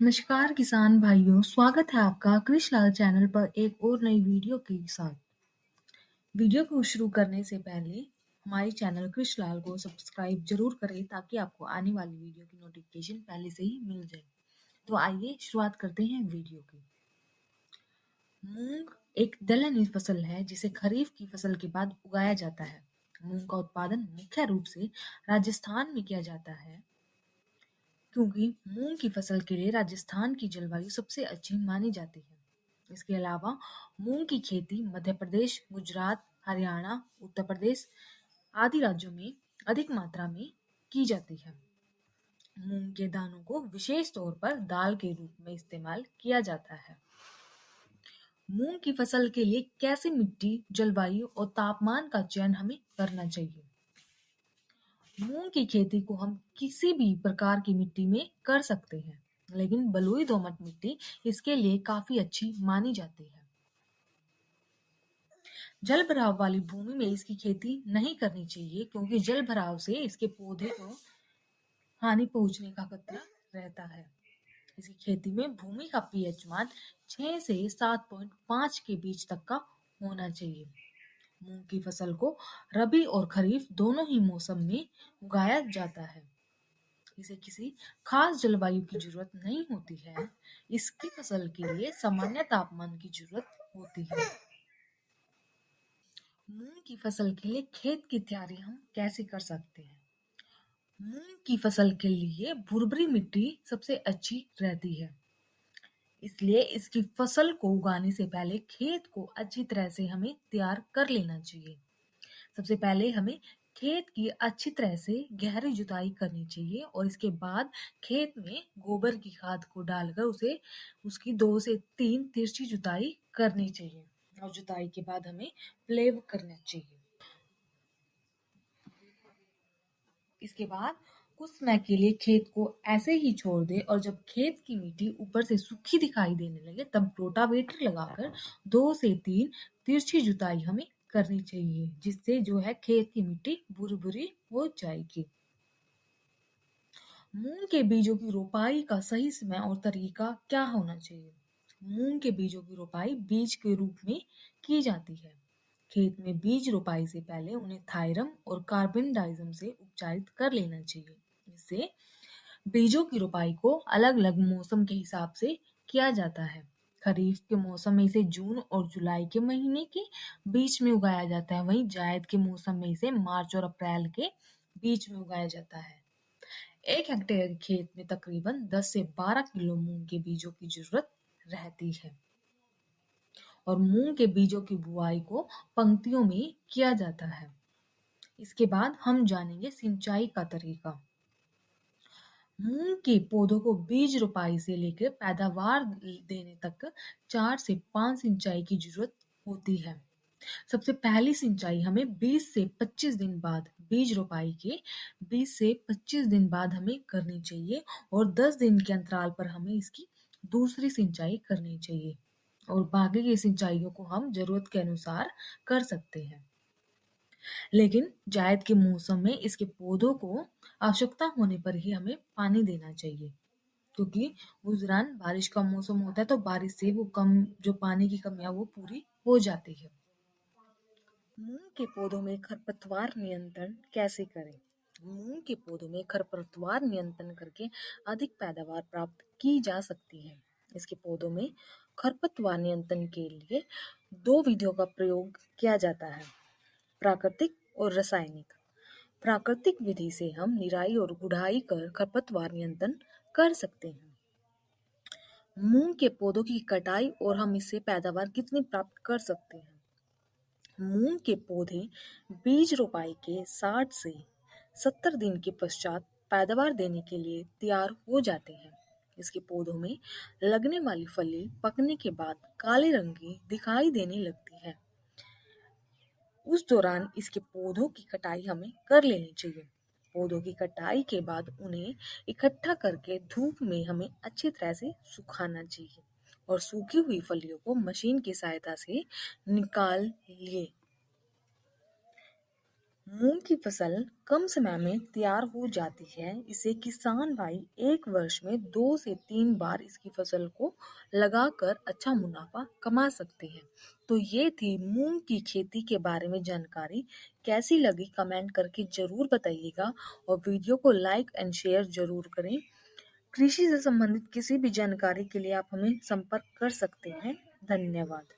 नमस्कार किसान भाइयों, स्वागत है आपका कृषि लाल चैनल पर एक और नई वीडियो के साथ। वीडियो को शुरू करने से पहले हमारे चैनल कृषि लाल को सब्सक्राइब जरूर करें ताकि आपको आने वाली वीडियो की नोटिफिकेशन पहले से ही मिल जाए। तो आइए शुरुआत करते हैं वीडियो की। मूंग एक दलहनी फसल है जिसे खरीफ की फसल के बाद उगाया जाता है। मूंग का उत्पादन मुख्य रूप से राजस्थान में किया जाता है क्योंकि मूंग की फसल के लिए राजस्थान की जलवायु सबसे अच्छी मानी जाती है। इसके अलावा मूंग की खेती मध्य प्रदेश, गुजरात, हरियाणा, उत्तर प्रदेश आदि राज्यों में अधिक मात्रा में की जाती है। मूंग के दानों को विशेष तौर पर दाल के रूप में इस्तेमाल किया जाता है। मूंग की फसल के लिए कैसी मिट्टी, जलवायु और तापमान का चयन हमें करना चाहिए? मूंग की खेती को हम किसी भी प्रकार की मिट्टी में कर सकते हैं, लेकिन बलुई दोमट मिट्टी इसके लिए काफी अच्छी मानी जाती है। जल भराव वाली भूमि में इसकी खेती नहीं करनी चाहिए क्योंकि जल भराव से इसके पौधे को हानि पहुंचने का खतरा रहता है। इसकी खेती में भूमि का पीएच मान 6 से 7.5 के बीच तक का होना चाहिए। मूंग की फसल को रबी और खरीफ दोनों ही मौसम में उगाया जाता है। इसे किसी खास जलवायु की जरूरत नहीं होती है। इसकी फसल के लिए सामान्य तापमान की जरूरत होती है। मूंग की फसल के लिए खेत की तैयारी हम कैसे कर सकते हैं? मूंग की फसल के लिए भुरभुरी मिट्टी सबसे अच्छी रहती है, इसलिए इसकी फसल को उगाने से पहले खेत को अच्छी तरह से हमें तैयार कर लेना चाहिए। सबसे पहले हमें खेत की अच्छी तरह से गहरी जुताई करनी चाहिए और इसके बाद खेत में गोबर की खाद को डालकर उसे उसकी 2 से 3 तिरछी जुताई करनी चाहिए और जुताई के बाद हमें प्लेव करना चाहिए। इसके बाद कुछ समय के लिए खेत को ऐसे ही छोड़ दे और जब खेत की मिट्टी ऊपर से सूखी दिखाई देने लगे तब रोटावेटर लगाकर 2 से 3 तिरछी जुताई हमें करनी चाहिए, जिससे जो है खेत की मिट्टी भुरभुरी हो जाएगी। मूंग के बीजों की रोपाई का सही समय और तरीका क्या होना चाहिए? मूंग के बीजों की रोपाई बीज के रूप में की जाती है। खेत में बीज रोपाई से पहले उन्हें थायरम और कार्बनडाइजम से उपचारित कर लेना चाहिए। इससे बीजों की रोपाई को अलग-अलग मौसम के हिसाब से किया जाता है। खरीफ के मौसम में इसे जून और जुलाई के महीने के बीच में उगाया जाता है। वहीं जायद के मौसम में इसे मार्च और अप्रैल के बीच में उगाया जाता है। 1 हेक्टेयर खेत में तकरीबन 10 से 12 किलो मूंग के बीजों की जरूरत रहती है और मूंग के बीजों की बुआई को पंक्तियों में किया जाता है। इसके बाद हम जानेंगे सिंचाई का तरीका। मूंग के पौधों को बीज रोपाई से लेकर पैदावार देने तक 4 से 5 सिंचाई की जरूरत होती है। सबसे पहली सिंचाई हमें 20 से 25 दिन बाद बीज रोपाई के 20 से 25 दिन बाद हमें करनी चाहिए और 10 दिन के अंतराल पर हमें इसकी दूसरी सिंचाई करनी चाहिए और बाकी की सिंचाइयों को हम जरूरत के अनुसार कर सकते हैं। लेकिन जायद के मौसम में इसके पौधों को आवश्यकता होने पर ही हमें पानी देना चाहिए क्योंकि उस दौरान बारिश का मौसम होता है तो बारिश से वो कम जो पानी की कमियां वो पूरी हो जाती है। मूंग के पौधों में खरपतवार नियंत्रण कैसे करें? मूंग के पौधों में खरपतवार नियंत्रण करके अधिक पैदावार प्राप्त की जा सकती है। इसके पौधों में खरपतवार नियंत्रण के लिए 2 विधियों का प्रयोग किया जाता है, प्राकृतिक और रासायनिक। प्राकृतिक विधि से हम निराई और गुड़ाई कर खरपतवार नियंत्रण कर सकते हैं। मूंग के पौधों की कटाई और हम इससे पैदावार कितनी प्राप्त कर सकते हैं? मूंग के पौधे बीज रोपाई के 60 से 70 दिन के पश्चात पैदावार देने के लिए तैयार हो जाते हैं। इसके पौधों में लगने वाली फली पकने के बाद काले रंग की दिखाई देने लगती है। उस दौरान इसके पौधों की कटाई हमें कर लेनी चाहिए। पौधों की कटाई के बाद उन्हें इकट्ठा करके धूप में हमें अच्छी तरह से सुखाना चाहिए और सूखी हुई फलियों को मशीन की सहायता से निकाल लिए। मूंग की फसल कम समय में तैयार हो जाती है। इसे किसान भाई एक वर्ष में 2 से 3 बार इसकी फसल को लगाकर अच्छा मुनाफा कमा सकते हैं। तो ये थी मूंग की खेती के बारे में जानकारी। कैसी लगी कमेंट करके जरूर बताइएगा और वीडियो को लाइक एंड शेयर जरूर करें। कृषि से संबंधित किसी भी जानकारी के लिए आप हमें संपर्क कर सकते हैं। धन्यवाद।